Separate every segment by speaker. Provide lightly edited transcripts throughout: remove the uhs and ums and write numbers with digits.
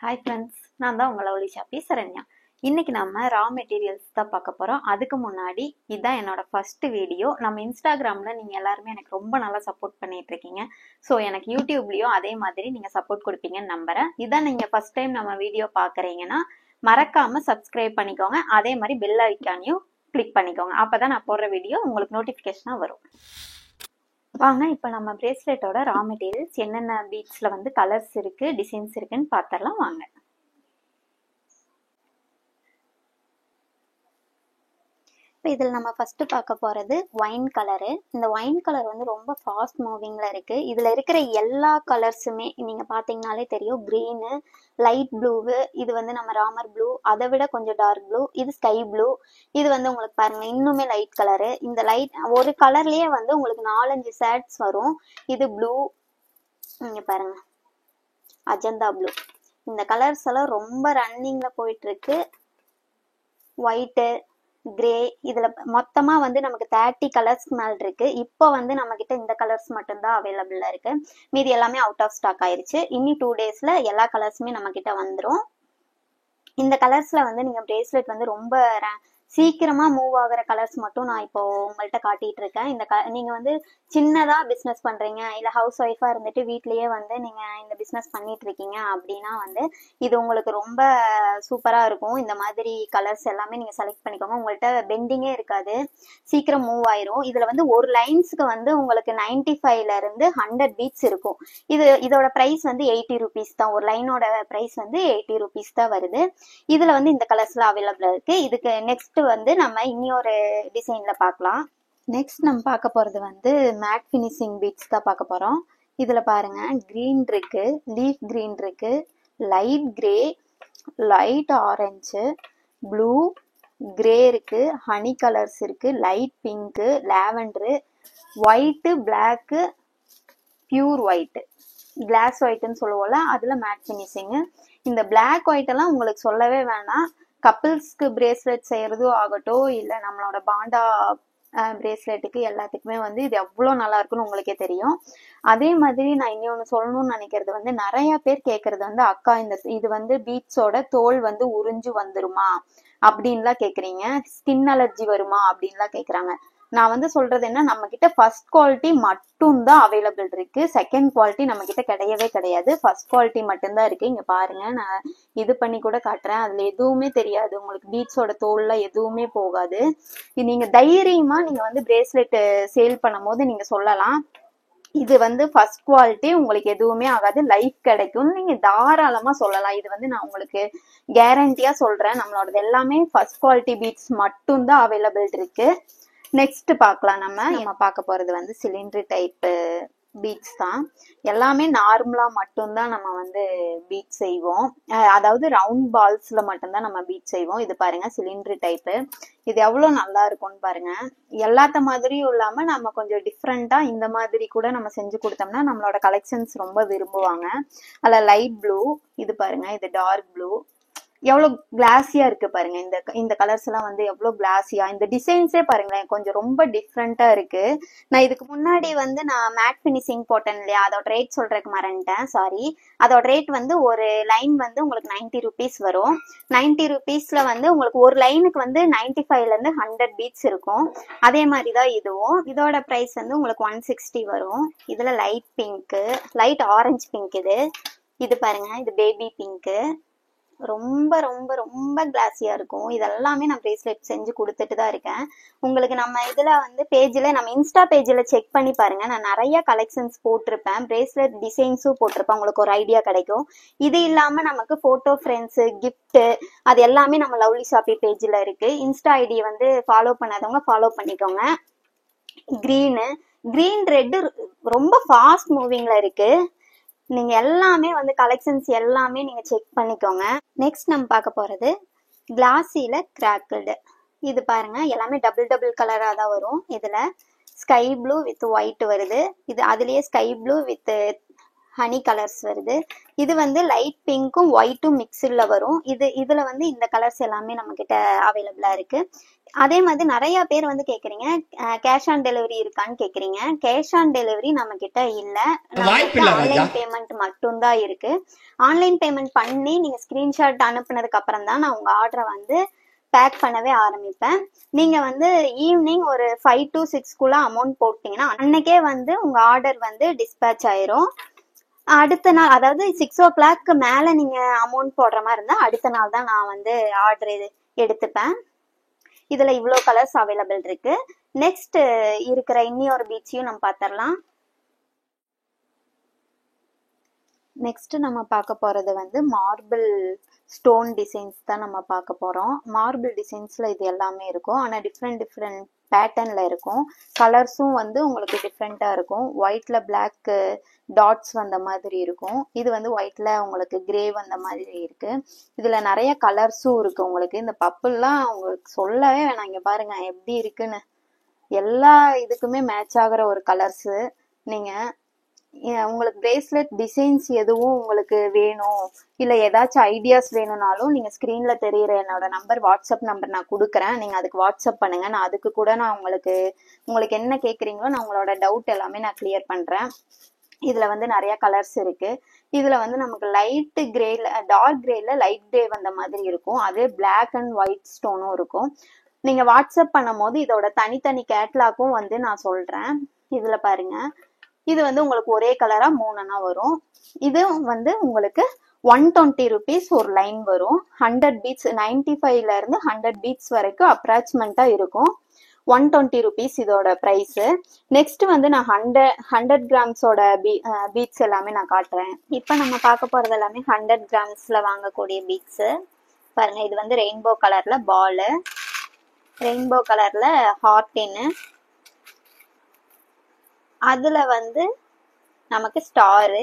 Speaker 1: Hi friends, நான் தான் உங்களை ஒலி ஷாப்பி சரண்யா. இன்னைக்கு நம்ம ரா மெட்டீரியல்ஸ் தான் பார்க்க போகிறோம். அதுக்கு முன்னாடி இதுதான் என்னோட ஃபர்ஸ்ட் வீடியோ. நம்ம இன்ஸ்டாகிராமில் நீங்கள் எல்லாருமே எனக்கு ரொம்ப நல்லா சப்போர்ட் பண்ணிட்டு இருக்கீங்க. ஸோ எனக்கு யூடியூப்லேயும் அதே மாதிரி நீங்கள் சப்போர்ட் கொடுப்பீங்கன்னு நம்புகிறேன். இதான் நீங்கள் ஃபர்ஸ்ட் டைம் நம்ம வீடியோ பார்க்குறீங்கன்னா மறக்காமல் சப்ஸ்கிரைப் பண்ணிக்கோங்க. அதே மாதிரி பெல் ஐக்கானையும் கிளிக் பண்ணிக்கோங்க. அப்போ தான் நான் போடுற வீடியோ உங்களுக்கு நோட்டிஃபிகேஷனாக வரும். வாங்க இப்போ நம்ம பிரேஸ்லெட்டோட ரா மெட்டீரியல்ஸ் என்னென்ன பீட்ஸில் வந்து கலர்ஸ் இருக்குது, டிசைன்ஸ் இருக்குன்னு பார்த்துடலாம் வாங்க. இப்போ இதில் நம்ம ஃபஸ்ட்டு பார்க்க போகிறது ஒயின் கலரு. இந்த ஒயின் கலர் வந்து ரொம்ப ஃபாஸ்ட் மூவிங்கில் இருக்குது. இதில் இருக்கிற எல்லா கலர்ஸுமே நீங்கள் பார்த்தீங்கனாலே தெரியும். க்ரீனு, லைட் ப்ளூவு, இது வந்து நம்ம ராமர் ப்ளூ, அதை விட கொஞ்சம் டார்க் ப்ளூ, இது ஸ்கை ப்ளூ, இது வந்து உங்களுக்கு பாருங்கள் இன்னுமே லைட் கலரு. இந்த லைட் ஒரு கலர்லேயே வந்து உங்களுக்கு 4-5 ஷேட்ஸ் வரும். இது ப்ளூ, இங்கே பாருங்கள் அஜந்தா ப்ளூ. இந்த கலர்ஸ் எல்லாம் ரொம்ப ரன்னிங்கில் போயிட்டுருக்கு. ஒயிட்டு, கிரே, இதுல மொத்தமா வந்து நமக்கு 30 கலர்ஸ் மேல் இருக்கு. இப்போ வந்து நம்ம கிட்ட இந்த கலர்ஸ் மட்டும்தான் அவைலபிளா இருக்கு. மீதி எல்லாமே அவுட் ஆஃப் ஸ்டாக் ஆயிருச்சு. இன்னி 2 டேஸ்ல எல்லா கலர்ஸுமே நம்ம கிட்ட வந்துடும். இந்த கலர்ஸ்ல வந்து நீங்க பிரேஸ்லெட் வந்து ரொம்ப சீக்கிரமா மூவ் ஆகிற கலர்ஸ் மட்டும் நான் இப்போ உங்கள்கிட்ட காட்டிட்டு இருக்கேன். நீங்க வந்து சின்னதா பிஸ்னஸ் பண்றீங்க, இல்ல ஹவுஸ் ஒய்ஃபா இருந்துட்டு வீட்லயே வந்து நீங்க இந்த பிஸ்னஸ் பண்ணிட்டு இருக்கீங்க அப்படின்னா வந்து இது உங்களுக்கு ரொம்ப சூப்பரா இருக்கும். இந்த மாதிரி கலர்ஸ் எல்லாமே நீங்க செலக்ட் பண்ணிக்கோங்க. உங்கள்கிட்ட பெண்டிங்கே இருக்காது, சீக்கிரம் மூவ் ஆயிரும். இதுல வந்து ஒரு லைன்ஸ்க்கு வந்து உங்களுக்கு 95ல இருந்து 100 பீட்ஸ் இருக்கும். இதோட பிரைஸ் வந்து 80 ருபீஸ் தான். ஒரு லைனோட பிரைஸ் வந்து 80 ருபீஸ் தான் வருது. இதுல வந்து இந்த கலர்ஸ்ல அவைலபிளா இருக்கு. இதுக்கு நெக்ஸ்ட் வந்து நம்ம இன்னொரு டிசைன்ல பார்க்கலாம். நெக்ஸ்ட் நம்ம பார்க்க போறது வந்து மேட் ஃபினிஷிங் பீட்ஸ் தான் பார்க்க போறோம். இதுல பாருங்க கிரீன் இருக்கு, லீஃப் கிரீன் இருக்கு, light grey, light orange, blue, grey இருக்கு, ஹனி கலர்ஸ் இருக்கு, light pink, lavender, white, black, pure white, gloss ஒயிட்னு சொல்லுவோம்ல, அதுல மேட் ஃபினிஷிங். இந்த பிளாக் ஒயிட் எல்லாம் உங்களுக்கு சொல்லவே வேணாம். கப்பிள்ஸ்க்கு பிரேஸ்லெட் செய்யறதும் ஆகட்டும், இல்லை நம்மளோட பாண்டா பிரேஸ்லெட்டுக்கு எல்லாத்துக்குமே வந்து இது எவ்வளோ நல்லா இருக்குன்னு உங்களுக்கே தெரியும். அதே மாதிரி நான் இன்னொன்று சொல்லணும்னு நினைக்கிறது வந்து நிறைய பேர் கேட்கறது வந்து அக்கா இது வந்து பீட்ஸோட தோல் வந்து உறிஞ்சு வந்துருமா அப்படின்லாம் கேட்குறீங்க, ஸ்கின் அலர்ஜி வருமா அப்படின்லாம் கேட்குறாங்க. நான் வந்து சொல்றது என்ன, நம்ம கிட்ட ஃபர்ஸ்ட் குவாலிட்டி மட்டும்தான் அவைலபிள் இருக்கு. செகண்ட் குவாலிட்டி நம்ம கிட்ட கிடையவே கிடையாது. ஃபர்ஸ்ட் குவாலிட்டி மட்டும்தான் இருக்கு. இங்க பாருங்க, நான் இது பண்ணி கூட காட்டுறேன். அதுல எதுவுமே தெரியாது உங்களுக்கு, பீட்ஸோட தோல்ல எதுவுமே போகாது. நீங்க தைரியமா நீங்க வந்து பிரேஸ்லெட் சேல் பண்ணும் போது நீங்க சொல்லலாம், இது வந்து ஃபர்ஸ்ட் குவாலிட்டி, உங்களுக்கு எதுவுமே ஆகாது, லைஃப் கிடைக்கும், நீங்க தாராளமா சொல்லலாம். இது வந்து நான் உங்களுக்கு கேரண்டியா சொல்றேன். நம்மளோடது எல்லாமே ஃபர்ஸ்ட் குவாலிட்டி பீட்ஸ் மட்டும்தான் அவைலபிள் இருக்கு. நெக்ஸ்ட் பார்க்கலாம். நம்ம பார்க்க போறது வந்து சிலிண்டர் டைப் பீட்ஸ் தான். எல்லாமே நார்மலா மட்டும்தான் நம்ம வந்து பீட் செய்வோம். அதாவது ரவுண்ட் பால்ஸ்ல மட்டும்தான் நம்ம பீட் செய்வோம். இது பாருங்க சிலிண்டர் டைப்பு. இது எவ்வளவு நல்லா இருக்கும்னு பாருங்க. எல்லாத்த மாதிரியும் இல்லாம நம்ம கொஞ்சம் டிஃப்ரெண்டா இந்த மாதிரி கூட நம்ம செஞ்சு கொடுத்தோம்னா நம்மளோட கலெக்ஷன்ஸ் ரொம்ப விரும்புவாங்க. அதுல லைட் ப்ளூ, இது பாருங்க, இது டார்க் ப்ளூ, எவ்வளவு கிளாஸியா இருக்கு பாருங்க. இந்த கலர்ஸ் எல்லாம் வந்து எவ்வளவு கிளாஸியா, இந்த டிசைன்ஸே பாருங்களேன் கொஞ்சம் ரொம்ப டிஃப்ரெண்டா இருக்கு. நான் இதுக்கு முன்னாடி வந்து நான் மேட் ஃபினிஷிங் போட்டேன் இல்லையா, அதோட ரேட் சொல்றதுக்கு மறந்துட்டேன், சாரி. அதோட ரேட் வந்து ஒரு லைன் வந்து உங்களுக்கு 90 ருபீஸ் வரும். 90 ருபீஸ்ல வந்து உங்களுக்கு ஒரு லைனுக்கு வந்து 95ல இருந்து 100 பீட்ஸ் இருக்கும். அதே மாதிரிதான் இதுவும். இதோட பிரைஸ் வந்து உங்களுக்கு 160 வரும். இதுல light pink, light orange pink, இது பாருங்க, இது பேபி பிங்க், ரொம்ப ரொம்ப ரொம்ப கிளாஸியா இருக்கும். இதெல்லாமே நான் பிரேஸ்லெட் செஞ்சு கொடுத்துட்டு தான் இருக்கேன். உங்களுக்கு நம்ம இதுல வந்து பேஜ்ல, நம்ம இன்ஸ்டா பேஜ்ல செக் பண்ணி பாருங்க. நான் நிறைய கலெக்ஷன்ஸ் போட்டிருப்பேன், பிரேஸ்லெட் டிசைன்ஸும் போட்டிருப்பேன், உங்களுக்கு ஒரு ஐடியா கிடைக்கும். இது இல்லாம நமக்கு போட்டோ ஃப்ரேம்ஸ், கிஃப்ட், அது எல்லாமே நம்ம லவ்லி ஷாப்பி பேஜ்ல இருக்கு. இன்ஸ்டா ஐடியை வந்து ஃபாலோ பண்ணாதவங்க ஃபாலோ பண்ணிக்கோங்க. கிரீன் ரெட் ரொம்ப ஃபாஸ்ட் மூவிங்ல இருக்கு. நீங்க எல்லாமே வந்து கலெக்ஷன்ஸ் எல்லாமே நீங்க செக் பண்ணிக்கோங்க. நெக்ஸ்ட் நம்ம பார்க்க போறது கிளாஸில கிராக்கல்டு. இது பாருங்க, எல்லாமே டபுள் கலரா தான் வரும். இதுல ஸ்கை ப்ளூ வித் ஒயிட் வருது. இது அதுலயே sky blue with honey colours வருது. இது வந்து லைட் பிங்க்கும் ஒயிட்டும் மிக்ஸ்ல வரும். இதுல வந்து இந்த கலர்ஸ் எல்லாமே நம்ம கிட்ட அவைலபிளா இருக்கு. அதே மாதிரி நிறைய பேர் வந்து கேக்குறீங்க கேஷ் ஆன் டெலிவரி இருக்கான்னு கேக்குறீங்க. கேஷ் ஆன் டெலிவரி நம்ம கிட்ட இல்ல, ஆன்லைன் பேமெண்ட் மட்டும் தான் இருக்கு. ஆன்லைன் பேமெண்ட் பண்ணி நீங்க ஸ்கிரீன்ஷாட் அனுப்புனதுக்கு அப்புறம் தான் நான் உங்க ஆர்டரை வந்து பேக் பண்ணவே ஆரம்பிப்பேன். நீங்க வந்து ஈவினிங் ஒரு 5 to 6 அமௌண்ட் போட்டீங்கன்னா அன்னைக்கே வந்து உங்க ஆர்டர் வந்து டிஸ்பேச் ஆயிரும். அடுத்த நாள், அதாவது 6 o'clock மேல நீங்க அமௌண்ட் போடுற மாதிரி இருந்தா அடுத்த நாள் தான் நான் வந்து ஆர்டர் எடுத்துப்பேன். இதுல இவ்வளோ கலர்ஸ் அவைலபிள் இருக்கு. நெக்ஸ்ட் இருக்கிற இன்னொரு பீட்ஸையும் நம்ம பார்த்துடலாம். நெக்ஸ்ட் நம்ம பார்க்க போறது வந்து மார்பிள் ஸ்டோன் டிசைன்ஸ் தான் நம்ம பார்க்க போறோம். மார்பிள் டிசைன்ஸ்ல இது எல்லாமே இருக்கும், ஆனா டிஃப்ரெண்ட் பேட்டர்ன்ல இருக்கும். கலர்ஸும் வந்து உங்களுக்கு டிஃப்ரெண்டா இருக்கும். ஒயிட்ல பிளாக் டாட்ஸ் வந்த மாதிரி இருக்கும். இது வந்து ஒயிட்ல உங்களுக்கு கிரே வந்த மாதிரி இருக்கு. இதுல நிறைய கலர்ஸும் இருக்கு உங்களுக்கு. இந்த பப்புல்லாம் உங்களுக்கு சொல்லவே வேணாம், இங்க பாருங்க எப்படி இருக்குன்னு. எல்லா இதுக்குமே மேட்ச் ஆகுற ஒரு கலர்ஸ். நீங்க உங்களுக்கு பிரேஸ்லெட் டிசைன்ஸ் எதுவும் உங்களுக்கு வேணும், இல்ல ஏதாச்சும் ஐடியாஸ் வேணும்னாலும் நீங்க ஸ்கிரீன்ல தெரியுற என்னோட நம்பர், வாட்ஸ்அப் நம்பர் நான் கொடுக்குறேன். நீங்க அதுக்கு வாட்ஸ்அப் பண்ணுங்க. நான் அதுக்கு கூட நான் உங்களுக்கு என்ன கேக்குறீங்களோ நான் உங்களோட டவுட் எல்லாமே நான் கிளியர் பண்றேன். இதுல வந்து நிறைய கலர்ஸ் இருக்கு. இதுல வந்து நமக்கு லைட் கிரேல, டார்க் கிரேல லைட் கிரே வந்த மாதிரி இருக்கும். அதே பிளாக் அண்ட் ஒயிட் ஸ்டோனும் இருக்கும். நீங்க வாட்ஸ்அப் பண்ணும் போது இதோட தனித்தனி கேட்லாக்கும் வந்து நான் சொல்றேன். இதுல பாருங்க, இது வந்து உங்களுக்கு ஒரே கலரா 3 வரும். இது வந்து உங்களுக்கு 120 rupees ஒரு லைன் வரும். 100 beads 95ல இருந்து 100 beads வரைக்கும் அப்ராக்சிமெண்டா இருக்கும். 120 rupees இதோட பிரைஸ். நெக்ஸ்ட் வந்து நான் 100 கிராம்ஸோட பீட்ஸ் எல்லாமே நான் காட்டுறேன். இப்ப நம்ம பார்க்க போறது எல்லாமே 100 கிராம்ஸ்ல வாங்கக்கூடிய பீட்ஸ். பாருங்க, இது வந்து ரெயின்போ கலர்ல பால், ரெயின்போ கலர்ல ஹார்டின்னு, அதுல வந்து நமக்கு ஸ்டாரு,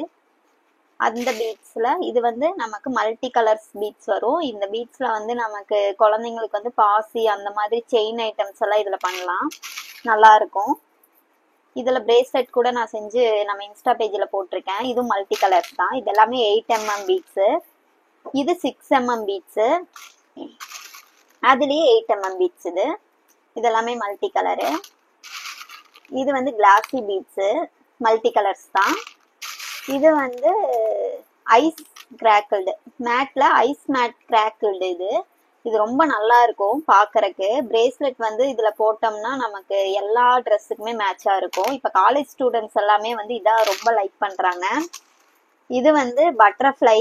Speaker 1: அந்த பீட்ஸ்ல இது வந்து நமக்கு மல்டி கலர்ஸ் பீட்ஸ் வரும். இந்த பீட்ஸ்ல வந்து நமக்கு குழந்தைங்களுக்கு வந்து பாசி அந்த மாதிரி செயின் ஐட்டம்ஸ் எல்லாம் இதுல பண்ணலாம், நல்லா இருக்கும். இதுல பிரேஸ்லெட் கூட நான் செஞ்சு நம்ம இன்ஸ்டா பேஜ்ல போட்டிருக்கேன். இது மல்டி கலர்ஸ் தான். இது எல்லாமே 8mm பீட்ஸ். இது 6mm பீட்ஸ், அதுலயே 8mm பீட்ஸ். இதெல்லாமே மல்டி கலரு. இது வந்து கிளாசி பீட்ஸ், மல்டி கலர்ஸ் தான். இது வந்து ஐஸ் கிராக்கிள்டு மேட்ல, ஐஸ் மேட் கிராக்கிள்டு. இது ரொம்ப நல்லா இருக்கும் பாக்குறதுக்கு. பிரேஸ்லெட் வந்து இதுல போட்டோம்னா நமக்கு எல்லா ட்ரெஸ்ஸுக்குமே மேட்சா இருக்கும். இப்ப காலேஜ் ஸ்டூடெண்ட்ஸ் எல்லாமே வந்து இதான் ரொம்ப லைக் பண்றாங்க. இது வந்து பட்டர்ஃப்ளை.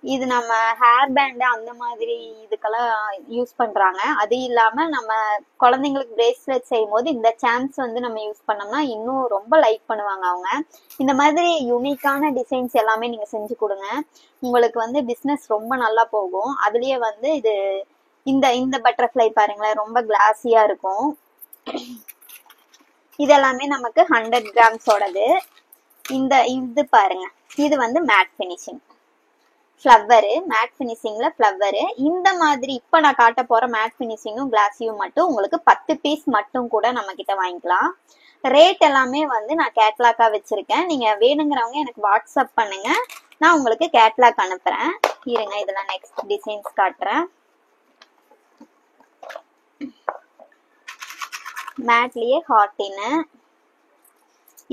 Speaker 1: இது நம்ம ஹேர் பேண்ட் அந்த மாதிரி இதுக்கெல்லாம் யூஸ் பண்றாங்க. அது இல்லாம நம்ம குழந்தைங்களுக்கு பிரேஸ்லெட் செய்யும் போது இந்த சான்ஸ் வந்து நம்ம யூஸ் பண்ணோம்னா இன்னும் ரொம்ப லைக் பண்ணுவாங்க அவங்க. இந்த மாதிரி யூனிக்கான டிசைன்ஸ் எல்லாமே நீங்க செஞ்சு கொடுங்க, உங்களுக்கு வந்து பிசினஸ் ரொம்ப நல்லா போகும். அதுலயே வந்து இந்த பட்டர்ஃப்ளை பாருங்களேன், ரொம்ப கிளாஸியா இருக்கும். இதெல்லாமே நமக்கு 100 கிராம்ஸோடது. இது பாருங்க, இது வந்து மேட் பினிஷிங் ஃப்ளவர், மேட் பினிஷிங்ல ஃப்ளவர். இந்த மாதிரி இப்ப நான் காட்ட போற மேட் பினிஷிங்கும் கிளாஸியும் மட்டும் உங்களுக்கு 10 பீஸ் மட்டும் கூட நம்ம கிட்ட வாங்கிக்கலாம். ரேட் எல்லாமே வந்து நான் கேட்லாக்கா வச்சிருக்கேன். நீங்க வேணுங்கிறவங்க எனக்கு வாட்ஸ்அப் பண்ணுங்க, நான் உங்களுக்கு கேட்லாக் அனுப்புறேன். இருங்க, இதுல நெக்ஸ்ட் டிசைன்ஸ் காட்டுறேன். மேட்லயே ஹார்டின்னு,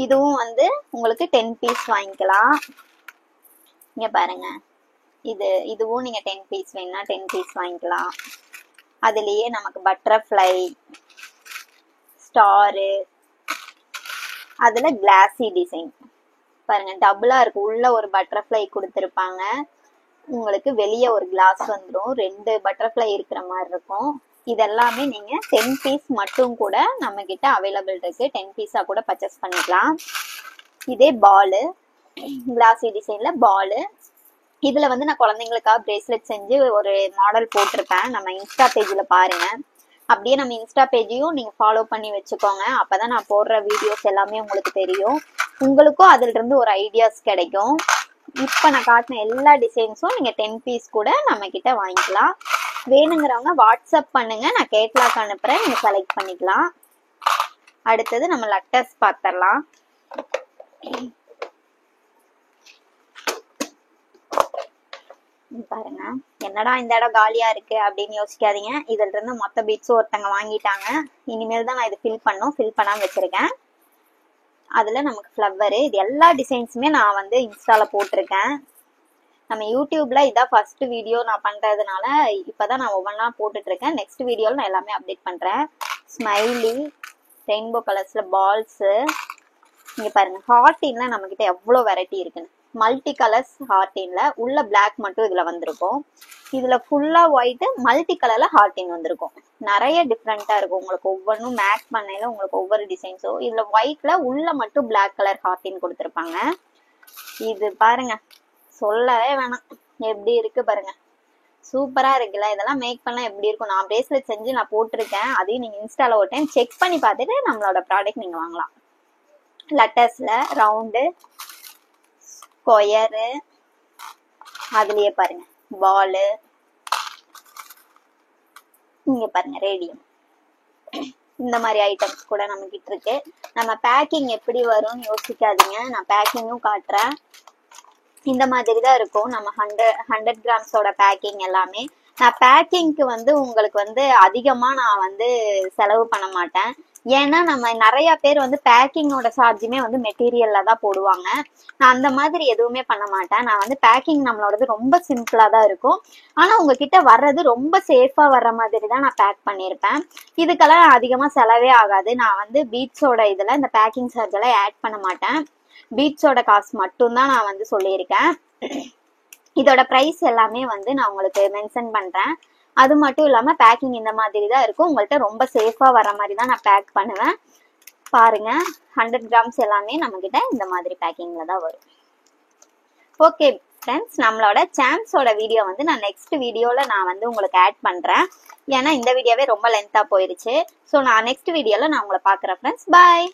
Speaker 1: இதுவும் வந்து உங்களுக்கு 10 பீஸ் வாங்கிக்கலாம். இங்க பாருங்க, இதுவும் நீங்க 10 பீஸ் வேணும்னா 10 பீஸ் வாங்கிக்கலாம். அதுலயே நமக்கு பட்டர்ஃப்ளை, ஸ்டாரு, அதுல கிளாசி டிசைன் பாருங்க, டபுளா இருக்கு. உள்ள ஒரு பட்டர்ஃப்ளை கொடுத்துருப்பாங்க, உங்களுக்கு வெளியே ஒரு கிளாஸ் வந்துடும், 2 பட்டர்ஃப்ளை இருக்கிற மாதிரி இருக்கும். இதெல்லாமே நீங்க 10 பீஸ் மட்டும் கூட நம்ம கிட்ட அவைலபிள் இருக்கு. 10 பீஸா கூட பர்ச்சேஸ் பண்ணிக்கலாம். இதே பாலு, கிளாசி டிசைன்ல பாலு. இதுல வந்து நான் குழந்தைங்களுக்காக பிரேஸ்லெட் செஞ்சு ஒரு மாடல் போட்டிருப்பேன், நம்ம இன்ஸ்டா பேஜ்ல பாருங்க. அப்படியே நம்ம இன்ஸ்டா பேஜையும் நீங்க ஃபாலோ பண்ணி வச்சுக்கோங்க, அப்பதான் நான் போடுற வீடியோஸ் எல்லாமே உங்களுக்கு தெரியும், உங்களுக்கும் அதுல இருந்து ஒரு ஐடியாஸ் கிடைக்கும். இப்ப நான் காட்டின எல்லா டிசைன்ஸும் நீங்க 10 பீஸ் கூட நம்ம கிட்ட வாங்கிக்கலாம். வேணுங்கிறவங்க வாட்ஸ்அப் பண்ணுங்க, நான் கேட்லாக் அனுப்புறேன், நீங்க செலக்ட் பண்ணிக்கலாம். அடுத்தது நம்ம லட்டர்ஸ் பார்த்துடலாம். பாருங்க, என்னடா இந்த இடம் காலியா இருக்கு அப்படின்னு யோசிக்காதீங்க. இதுல இருந்து மொத்த பீட்ஸும் ஒருத்தங்க வாங்கிட்டாங்க. இனிமேல் தான் நான் இது ஃபில் பண்ணாம வச்சிருக்கேன். அதுல நமக்கு ஃப்ளவர், இது எல்லா டிசைன்ஸுமே நான் வந்து இன்ஸ்டால போட்டிருக்கேன். நம்ம யூடியூப்ல இதான் ஃபர்ஸ்ட் வீடியோ நான் பண்றதுனால இப்பதான் நான் ஒவ்வொன்றா போட்டுட்டு இருக்கேன். நெக்ஸ்ட் வீடியோல நான் எல்லாமே அப்டேட் பண்றேன். ஸ்மைலி, ரெயின்போ கலர்ஸ்ல பால்ஸ், இங்க பாருங்க ஹார்டின்ல நம்ம கிட்ட எவ்வளவு வெரைட்டி இருக்குன்னு. மல்டி கலர்ஸ் ஹார்டின்ல உள்ள பிளாக் மட்டும் இதுல வந்திருக்கும். இதுல ஃபுல்லா ஒயிட், மல்டி கலர்ல ஹார்டின் வந்திருக்கும். நிறைய டிஃப்ரெண்டா இருக்கும். உங்களுக்கு ஒவ்வொன்றும் மேட்ச் பண்ணையில உங்களுக்கு ஒவ்வொரு டிசைன்ஸோ. இதுல ஒயிட்ல உள்ள மட்டும் பிளாக் கலர் ஹார்டின் கொடுத்துருப்பாங்க. இது பாருங்க, சொல்லவே வேணாம், எப்படி இருக்கு பாருங்க, சூப்பரா இருக்குல்ல. இதெல்லாம் மேக் பண்ணா எப்படி இருக்கும். நான் பிரேஸ்லெட் செஞ்சு நான் போட்டிருக்கேன். அதையும் நீங்க இன்ஸ்டால ஒரு டைம் செக் பண்ணி பார்த்துட்டு நம்மளோட ப்ராடக்ட் நீங்க வாங்கலாம். லெட்டர்ஸ்ல ரவுண்டு, ஸ்கொயரு, அதுலயே பாருங்க பாலு, இங்க பாருங்க ரேடியம், இந்த மாதிரி ஐட்டம்ஸ் கூட நம்ம கிட்ட இருக்கு. நம்ம பேக்கிங் எப்படி வரும்னு யோசிக்காதீங்க, நான் பேக்கிங்கும் காட்டுறேன். இந்த மாதிரி தான் இருக்கும் நம்ம 100 கிராம்ஸோட பேக்கிங் எல்லாமே. நான் பேக்கிங்க்கு வந்து உங்களுக்கு வந்து அதிகமா நான் வந்து செலவு பண்ண மாட்டேன். ஏன்னா நம்ம நிறைய பேர் வந்து பேக்கிங்கோட சார்ஜுமே வந்து மெட்டீரியல்ல தான் போடுவாங்க. நான் அந்த மாதிரி எதுவுமே பண்ண மாட்டேன். நான் வந்து பேக்கிங் நம்மளோடது ரொம்ப சிம்பிளா தான் இருக்கும். ஆனா உங்ககிட்ட வர்றது ரொம்ப சேஃபா வர்ற மாதிரி தான் நான் பேக் பண்ணியிருப்பேன். இதுக்கெல்லாம் அதிகமா செலவே ஆகாது. நான் வந்து பீட்ஸோட இதுல இந்த பேக்கிங் சார்ஜ் எல்லாம் ஆட் பண்ண மாட்டேன். பீட்ஸோட காசு மட்டும்தான் நான் வந்து சொல்லியிருக்கேன். இதோட பிரைஸ் எல்லாமே வந்து நான் உங்களுக்கு மென்ஷன் பண்றேன். அது மட்டும் இல்லாம பேக்கிங் இந்த மாதிரி தான் இருக்கும். உங்கள்கிட்ட ரொம்ப சேஃபா வர மாதிரி தான் நான் பேக் பண்ணுவேன். பாருங்க 100 கிராம்ஸ் எல்லாமே நம்ம கிட்ட இந்த மாதிரி பேக்கிங்ல தான் வரும். ஓகே ஃப்ரெண்ட்ஸ், நம்மளோட சாம்ஸோட வீடியோ வந்து நான் நெக்ஸ்ட் வீடியோல நான் வந்து உங்களுக்கு ஆட் பண்றேன். ஏன்னா இந்த வீடியோவே ரொம்ப லென்த்தா போயிருச்சு. ஸோ நான் நெக்ஸ்ட் வீடியோல நான் உங்களை பாக்குறேன் ஃப்ரெண்ட்ஸ். பாய்.